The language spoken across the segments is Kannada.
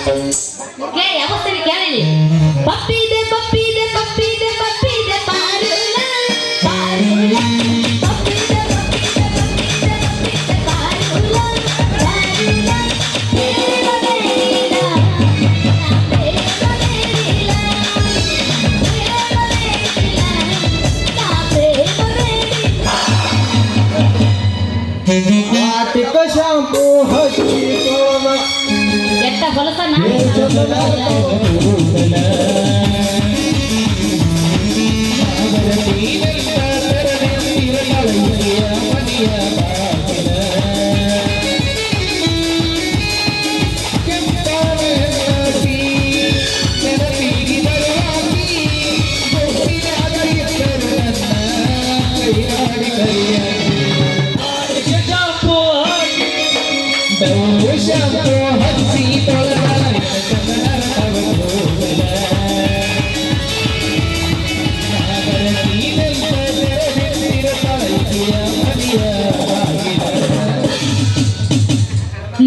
ಯಾವತ್ತಲ್ಲಿ ಕೇಳಿಲಿ ಪಪ್ಪಿ ಇದೆ ಪಪ್ಪಿ ಇದೆ ಪಪ್ಪಿ ಇದೆ ಪಪ್ಪಿ ಇದೆ ಪಾರುಲ ಪಾರುಲ ಪಪ್ಪಿ ಇದೆ ಪಪ್ಪಿ ಇದೆ ಪಪ್ಪಿ ಇದೆ ಪಪ್ಪಿ ಇದೆ ಪಾರುಲ ಪಾರುಲ ಪ್ರೇಮ ಬೇಡಿಲ್ಲ ಪ್ರೇಮ ಬೇಡಿಲ್ಲ ಪ್ರೇಮ ಬೇಡಿಲ್ಲ ನಾ ಪ್ರೇಮ ಬೇಡಿಲ್ಲ ಆಟಿಕ ಶಾಂಪೂ ಹಚ್ಚಿ ತೋಮ ಎಟ್ಟ ಹೊಲಸನ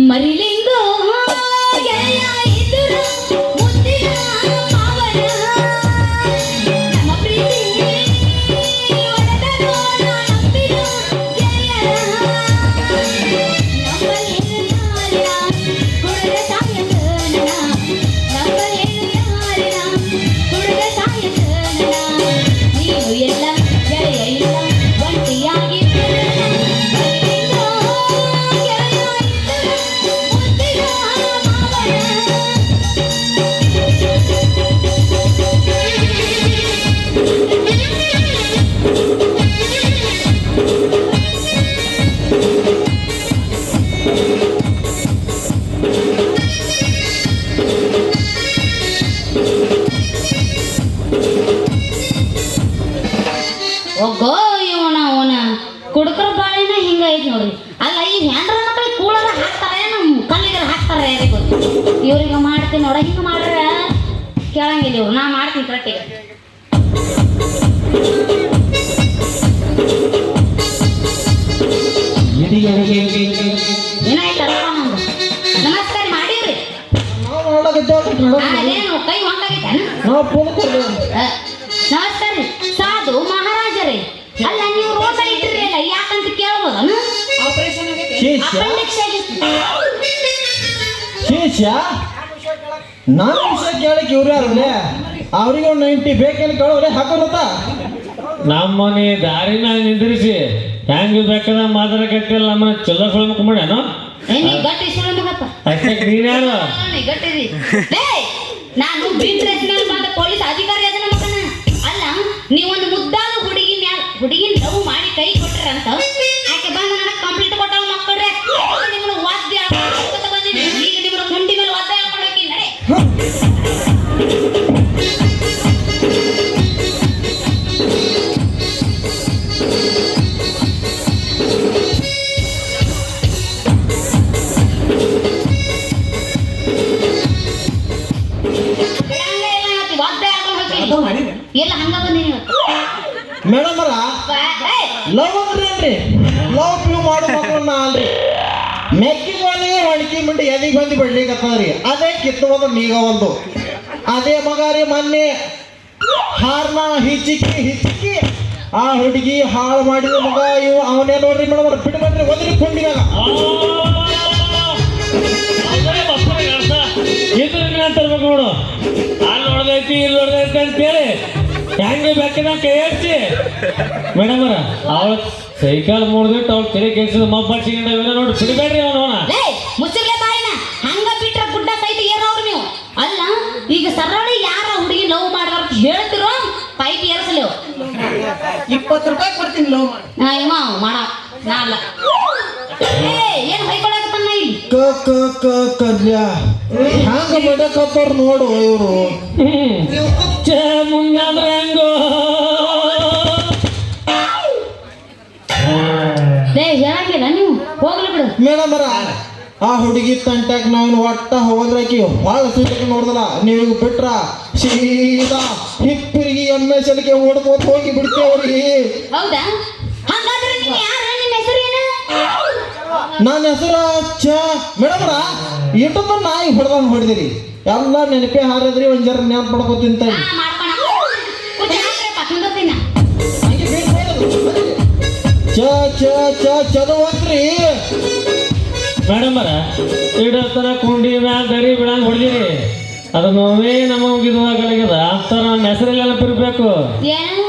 ಮರಿಲಿಂಗೋ ಗೆಳೆಯ ಇದ್ರು ಮುದ್ದಿನ ಮಾವನ ನಮ್ಮ ಪ್ರೀತಿ ಒಡೆದರೋ ನಂಬಿದ ಗೆಳೆಯರ ನಮ್ಮ ಹೆಣ್ಣಾರಿನ ಕುಡುಗ ಸಾಯಕನ ನಮ್ಮ ಹೆಣ್ಣಾರಿನ ಕುಡುಗ ಸಾಯಕನ ನೀನು ಎಲ್ಲ ಗೆಳೆಯ ಇಲ್ಲ ಒಂಟಿಯಾಗಿ ಒಗ್ಗೋ ಇವನ ಕುಡುಕರ ಬಾಳಿನ ಹಿಂಗ ಐತಿ ನೋಡ್ರಿ ಅಲ್ಲ ಈ ಹೆಂಡ್ರ ಮಕ್ಕಳಿಗೆ ಕೂಳರ ಹಾಕ್ತಾರೆ ನಮ್ಮ ಕಲ್ಲಿಗರ ಹಾಕ್ತಾರೆ ಯಾರಿಗೆ ಗೊತ್ತು ಇವ್ರಿಗೆ ಮಾಡ್ತೀನಿ ನೋಡ ಹಿಂಗ ಮಾಡ್ರೆ ಕೇಳಂಗಿಲ್ಲ ಇವ್ರು ನಾ ಮಾಡ್ತೀನಿ ಕರೆಕ್ಟಿಗೆ ಏನಾಯ್ತಲ್ಲ ನಮ್ದು ನಮಸ್ಕಾರ ಮಾಡಿವ್ರಿ ಅದೇನು ಕೈ ಹೊಂಟಾಗಿದ್ದಾನ ನಮಸ್ಕಾರ ರೀ ಸಾಧು ಮಹಾರಾಜರೇ ಅಲ್ಲ ನೀವು ರೋಗ ಇಟ್ಟಿರಿ ಅಲ್ಲ ಯಾಕಂತ ಕೇಳ್ಬೋದನು ಶೇಷ ನಾನು ವಿಷಯ ಕೇಳಕ್ಕೆ ಇವ್ರು ಯಾರಲ್ಲೇ ಅವ್ರಿಗೆ ಒಂದು 90 ಬೇಕೇನು ಕೇಳೋರೆ ಹಾಕೋರತ್ತ ನಮ್ಮನೆ ದಾರಿನ ನಿಂದ್ರಿಸಿ ಹೆಂಗ್ ಬೇಕಾದ ಮಾತಾಡಕತ್ತಿಲ್ಲ ನಮ್ಮನ್ನ ಚಲೋ ಸುಳ್ಮಕ್ ಮಾಡ್ಯಾನು ಗಟ್ಟಿ ಸುಳ್ಮಗಪ್ಪ ಅಷ್ಟೇ ನೀನ್ಯಾರು ಗಟ್ಟಿರಿ ನಾನು ಬಿನ್ ಡ್ರೆಸ್ ಮೇಲೆ ಬಂದ ಪೊಲೀಸ್ ಅಧಿಕಾರಿ ಅದನ್ನ ಮಗನ ಅಲ್ಲ ನೀವೊಂದು ಮುದ್ದಾದ ಹುಡುಗಿನ ಲವ್ ಮಾಡಿ ಕೈ ಕೊಟ್ರಂತ ಆಕೆ ಬಂದ ನನಗೆ ಕಂಪ್ಲೀಟ್ ಕೊಟ್ಟವ ಮಕ್ಕಳ್ರೆ ನಿಮ್ಮನ್ನ ವಾದ್ಯ ಬಂದಿನಿ ಈಗ ನಿಮ್ಮನ್ನ ಮುಂಡಿ ಮೇಲೆ ವಾದ್ಯ ಹಾಕೊಂಡೋಗಿ ನಡೆ ಎಲ್ಲ ಹಂಗ ಬಂದಿನಿ ಮೇಡಮ್ ಲವ್ ಅಂದ್ರೆ ಏನ್ರಿ ಲವ್ ಪ್ಯೂ ಮಾಡೋ ಮಕ್ಕಳನ್ನ ಅಲ್ರಿ ಮೆಕ್ಕಿಗೋಲಿ ಹೊಣಕಿ ಮುಂಡಿ ಎದಿಗೆ ಬಂದು ಬಿಡ್ಲಿಕ್ಕತ್ತದ್ರಿ ಅದೇ ಕಿತ್ತುವುದು ಈಗ ಒಂದು ಅದೇ ಮಗ ರೀ ಮೊನ್ನೆ ಹಾರ್ನ ಹಿಚ್ಚಿಕ್ಕಿ ಆ ಹುಡುಗಿ ಹಾಳು ಮಾಡಿದ ಮಗ ಇವು ಅವನೇ ನೋಡ್ರಿ ಮೇಡಮ್ ಬಿಡ್ಬೇಡ್ರಿ ಒದ್ರಿ ಕೊಂಡಿದಾಗ ತರ್ಬೇಕು ನೋಡು ಅಲ್ಲಿ ನೋಡ್ದೈತಿ ಇಲ್ಲಿ ನೋಡ್ದೈತಿ ಅಂತೇಳಿ ಹೆಂಗೆ ಬೇಕಿದ ಕೈ ಹಚ್ಚಿ ಮೇಡಮ್ ಅವಳ ಸೈಕಲ್ ಮೂಡ್ದಿಟ್ಟು ಅವ್ಳು ತೆರೆ ಕೆಲ್ಸದ ಮಬ್ಬಾಡ್ಸಿಕೊಂಡ ನೋಡಿ ಬಿಡಬೇಡ್ರಿ ಅವನವನ ಮುಚ್ಚರ್ಲೆ ಬಾಯಿನ ಹಂಗ ಬಿಟ್ರ ಗುಡ್ಡ ಸೈತ ಏರೋರು ನೀವು ಅಲ್ಲ ಈಗ ಸರಳಿ ಯಾರ ಹುಡುಗಿ ಲವ್ ಮಾಡ್ದಾರ ಹೇಳ್ತಿರೋ ಪೈಪ್ ಏರ್ಸಲಿ 20 ರೂಪಾಯಿ ಕೊಡ್ತೀನಿ ಲವ್ ಮಾಡ ನಾ ಅಲ್ಲ ಏನ್ ಬೈಕೊಳಕತ್ತನ್ನ ಇಲ್ಲಿ ಕಲ್ಯಾ ಹ್ಯಾಂಗ ಬಡಕತ್ತವ್ರು ನೋಡು ಇವರು ಮುಂದಂದ್ರೆ ಹೆಂಗೋ ಹೇಳಂಗಿಲ್ಲ ನೀವು ಹೋಗ್ಲಿ ಬಿಡು ಮೇಡಮ್ ಆ ಹುಡುಗಿ ತಂಟ್ಯಾಗ ನಾವು ಒಟ್ಟ ಹೋದ್ರಾಕಿ ಭಾಳ ಸೀಟಕ್ಕೆ ನೋಡ್ದಲ್ಲ ನೀವು ಬಿಟ್ರ ಸೀದಾ ಹಿಪ್ಪಿರಿಗೆ ಎಮ್ಮೆಸಲಿಗೆ ಓಡ್ಕೋತ ಹೋಗಿ ಬಿಡ್ತೇವ್ರಿ ಹೌದಾ ಹಾಗಾದ್ರೆ ನಿಮ್ಮ ಯಾರ ನಿಮ್ಮ ಹೆಸರು ಏನು ನನ್ನ ಹೆಸರು ಮೇಡಮ್ರ ಇಟ್ಟದ ನಾಯಿ ಹೊಡೆದಂಗೆ ಹೊಡೆದಿರಿ ಎಲ್ಲ ನೆನಪೇ ಹಾರಿದ್ರಿ ಒಂದ್ ಜರ ನೆನಪು ಮಾಡ್ಕೋತೀನಿ ತಾಯಿ ಚಲೋತ್ರಿ ಮೇಡಮರ ಇಡತರ ಕುಂಡಿ ಮ್ಯಾಲ ದರಿ ಬಿಡಂಗ್ ಹೊಡೆದಿರಿ ಅದು ನೋವೇ ನಮ್ಮ ಮುಗಿದಾಗಲಾಗ್ಯದ ಅಂತರ ನನ್ನ ಹೆಸರಲ್ಲಿ ನೆನಪಿರ್ಬೇಕು ಏನು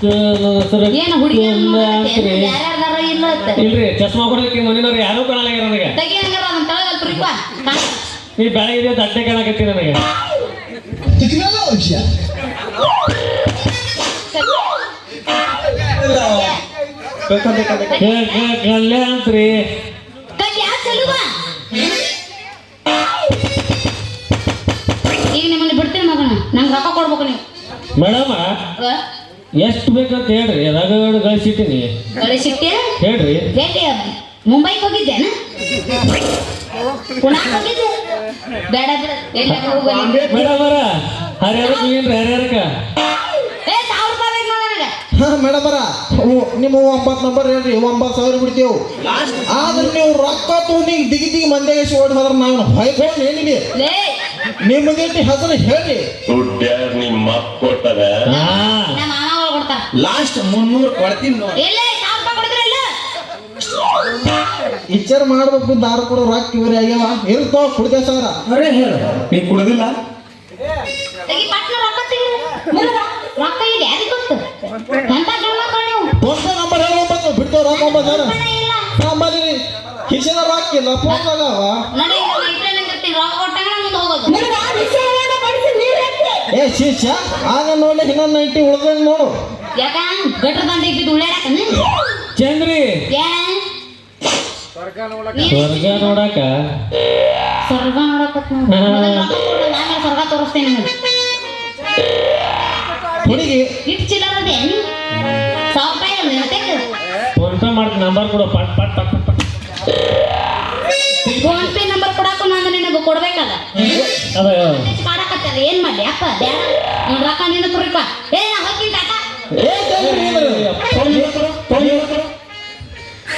ಹೆಸರು ಹುಡುಗಿ ಅಂತ್ರಿ. ಯಾರ್ಯಾರ್ದಾರ ಇಲ್ಲ ಇಲ್ರಿ ಚಸ್ಮಾ ಕೊಡೋದಕ್ಕೆ ಮನೆಯವ್ರು ಯಾರೂ ಕಾಣಲಾಗ್ಯಾರ ನನಗೆ ತೆಗಿಯಂಗಾರ ಅದನ್ನ ತಳಗಲ್ಪ್ರಿಪ್ಪ ನೀ ಬೆಳಗ್ಗೆ ತಟ್ಟೆ ಕಾಣಕತ್ತಿ ನನಗೆ ಕಲ್ಯಾಣ ಅಂತ್ರಿ ಈಗ ನಿಮ್ಮಲ್ಲಿ ಬಿಡ್ತೀನಿ ಮಗನ ನಂಗೆ ರೊಕ್ಕ ಕೊಡ್ಬೇಕು ನೀವು ಮೇಡಮ ಎಷ್ಟು ಬೇಕಂತ ಹೇಳ್ರಿ ಅದಾಗ ಗಳಿಸಿಟ್ಟಿನಿ ಗಳಿಸಿಟ್ಟೆ ಹೇಳ್ರಿ ಹೇಗೆ ಮುಂಬೈಗೆ ಹೋಗಿದ್ದೇನ ಪುಣಾಕ್ ಹೋಗಿದ್ದೆ ಬೇಡ ಬೇಡ ಎಲ್ಲ ಹೋಗಲಿ ಮೇಡಮರ ಹರಿಹರಕ್ಕೆ ಏನ್ರಿ ಹರಿಹರಕ್ಕ ಏ 1000 ರೂಪಾಯಿ ಬೇಕು ನನಗೆ ಹಾ ಮೇಡಮರ ನಿಮ್ಮ 9 ನಂಬರ್ ಹೇಳ್ರಿ 9,000 ಬಿಡ್ತೇವು ಆದ್ರೆ ನೀವು ರೊಕ್ಕ ತಗೊಂಡು ದಿಗಿ ಮಂದಿಗೆ ಓಡಿ ಹೋದ್ರೆ ನಾವು ಹೊಯ್ಕೊಂಡು ಏನಿದೆ ಲೇ ನಿಮ್ಮದಿಟ್ಟು ಹೆಸರು ಹೇಳ್ರಿ ದುಡ್ಡು ಯಾರು ನಿಮ್ಮ ಅಪ್ಪ ಕೊಡ್ತಾರ ನಮ್ಮ ಮಾಮ ಕೊಡ್ತಾರ ಲಾಸ್ಟ್ 300 ಕೊಡ್ತೀನಿ ಎಲ್ಲೇ 1000 ರೂಪಾಯಿ ಕೊಡಿದ್ರೆ ಇಲ್ಲ ವಿಚಾರ ಮಾಡ್ಬೇಕು ದಾರು ಕೊಡೋ ರೊಕ್ಕ ಇವ್ರಿ ಆಗ್ಯಾವ ಇರ್ತೋ ಕುಡ್ದೆ ಸಾವಿರ ಅರೆ ಹೇಳು ನೀ ಕುಡ್ದಿಲ್ಲ ತೆಗಿ ಪಟ್ನ ರೊಕ್ಕ ತೆಗಿ ರೊಕ್ಕ ಇದೆ ಯಾರಿಗೆ ಗೊತ್ತು ಎಂತ ಜೀವನ ನೀವು ದೊಡ್ಡ ನಂಬರ್ ಹೇಳೋ ಬಂದು ಬಿಡ್ತೇವೆ ರೊಕ್ಕ 9,000 ಹಣ ಇಲ್ಲ ನಮ್ಮಲ್ಲಿ ಕಿಶನ ರೊಕ್ಕ ಇಲ್ಲ ಫೋನ್ ಅದಾವ ನೋಡಿ ಇಟ್ರೆ ನಿಂತಿರ್ತೀನಿ ರೊಕ್ಕ ಕೊಟ್ಟಾಗ ಮುಂದೆ ಹೋಗೋದು ಏ ಶಿಷ್ಯ ಆಗ ನೋಡಿ ಇನ್ನೊಂದು 90 ಉಳ್ದಂಗೆ ನೋಡು ಯಾಕ ಗಟ್ರ ದಂಡ ಇದ್ದಿದ್ದು ಉಳ್ಳಾಡಕನ ಚಂದ್ರಿ ಏನ ಸ್ವರ್ಗ ನೋಡಾಕ ಸ್ವರ್ಗ ನೋಡಕತ್ ನಾನು ಸ್ವರ್ಗ ತೋರಿಸ್ತೇನೆ ನಿಮಗೆ ಹುಡುಗಿ ಇಟ್ಟು ಚಿಲ್ಲರದೆ 1,000 ರೂಪಾಯಿ ನಿಂತೇನೆ ಫೋನ್ ಪೇ ಮಾಡ್ತೀನಿ ನಂಬರ್ ಕೊಡು ಪಟ್ ಪಟ್ ಪಟ್ ಪಟ್ ಪಟ್ ಫೋನ್ ಪೇ ನಂಬರ್ ಕೊಡಾಕು ನಾನು ನಿನಗೆ ಕೊಡ್ಬೇಕಲ್ಲ ಅದ ಕಾಡಕತ್ತಲ್ಲ ಏನ್ ಮಾಡಿ ಅಪ್ಪ ಬೇಡ ನೋಡ್ ರೊಕ್ಕ ನಿನ್ನ ಕುರಿಪ ಏ ನಾ ಹೋಗ್ತೀನಿ ಟಾಟಾ ಏ ಚಂದ್ರಿ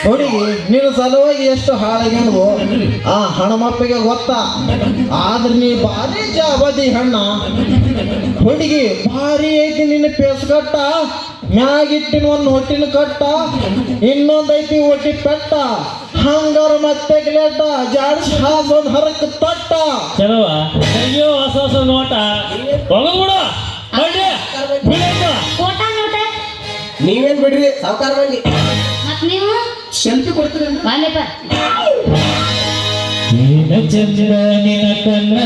ಹುಡುಗಿ ನೀನು ಸಲುವಾಗಿ ಎಷ್ಟು ಹಾಳಾಗ್ಯಾನವು ಆ ಹಣಮಪ್ಪಿಗೆ ಗೊತ್ತಾ ಆದ್ರೆ ನೀ ಭಾರಿ ಜಾಬದಿ ಹಣ್ಣ ಹುಡುಗಿ ಭಾರಿ ಐತಿ ನಿನ್ನ ಪೇಸ್ಕಟ್ಟ ಮ್ಯಾಗಿಟ್ಟಿನ ಒಂದು ಹೊಟ್ಟಿನ ಕಟ್ಟ ಇನ್ನೊಂದೈತಿ ಹೊಟ್ಟಿ ಪೆಟ್ಟ ಹಂಗಾರ ಮತ್ತೆ ಗ್ಲೇಟ ಜಾಡ್ಸಿ ಹಾಸೊಂದು ಹರಕ್ ತಟ್ಟ ಚಲವ ಅಯ್ಯೋ ಹೊಸ ಹೊಸ ನೋಟ ಹೋಗೋದು ಬಿಡು ಹೊರ್ಡಿ. ಬಿಡಮ್ಮ. ಕೋಟ ನೋಟ ನೀವೇನ್ ಬಿಡ್ರಿ ಸಾವುಕಾರ ಮಂದಿ ಮತ್ ನೀವು ಸೆಲ್ಫಿ ಕೊಡ್ತೀರಿ ಬಾಲೆಪ್ಪ ನಿನ್ನ ಚಂದ್ರ ನಿನ್ನ ಕಣ್ಣ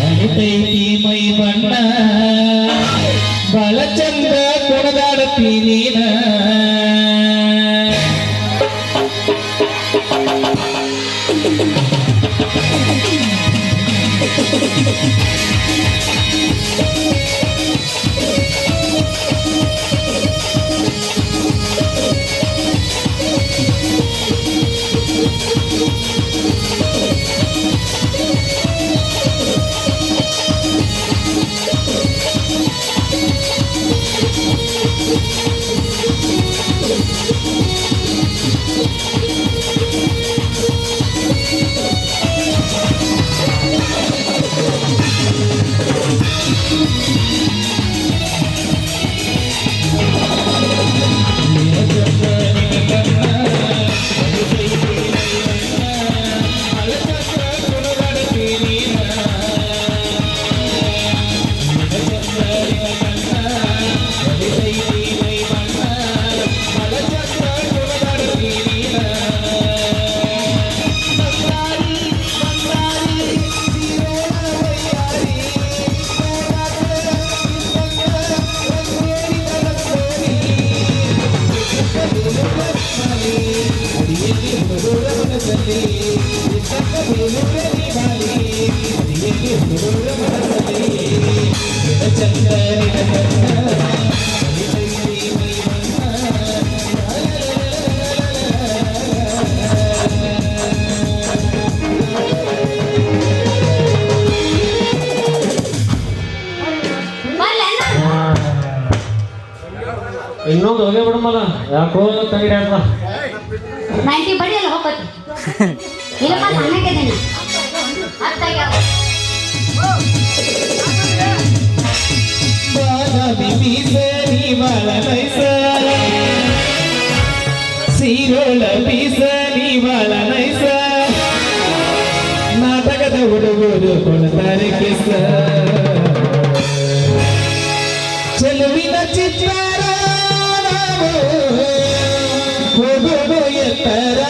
ಅಳಿತೈತಿ ಮೈ ಬಣ್ಣ ಬಲ ಚಂದ್ರ ಕೊಡದಾಡತಿ ನೀನ ಇನ್ನೂ ಒಂದು ಹೋಗೇ ಬಿಡಮಲ್ಲ ಯಾಕೋ ತಂಗಿಡಿ ಅಂತ ನೈಂಟಿ ಬಡಿಯಲ್ಲ ಹೋಗ್ತಿ ಇಲ್ಲಪ್ಪ ಸಣ್ಣಕ್ಕಿದ್ದೇನೆ ಅತ್ತಾಗ್ಯಾವ ಸೀರೋಳ ಬೀಸ ನೀವಾಳ ನೈಸ ನಾಟಕದ ಹುಡುಗರು ಕೊಡ್ತಾರೆ ಕಿಸ ಚೆಲುವಿನ ಚಿತ್ತಾರ ನಾವು ಹೋಗೋದು ಎತ್ತರ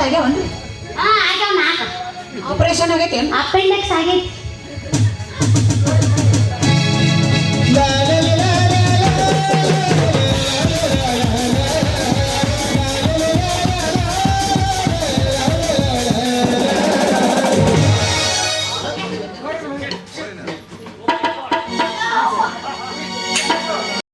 ಆಗ್ಯಾವನ್ರಿ ಹಾ ಆಗ್ಯಾವ ನಾಲ್ಕು ಆಪರೇಷನ್ ಆಗೈತೆ ಅಪೆಂಡಿಕ್ಸ್ ಆಗೈತಿ ಲಾಲ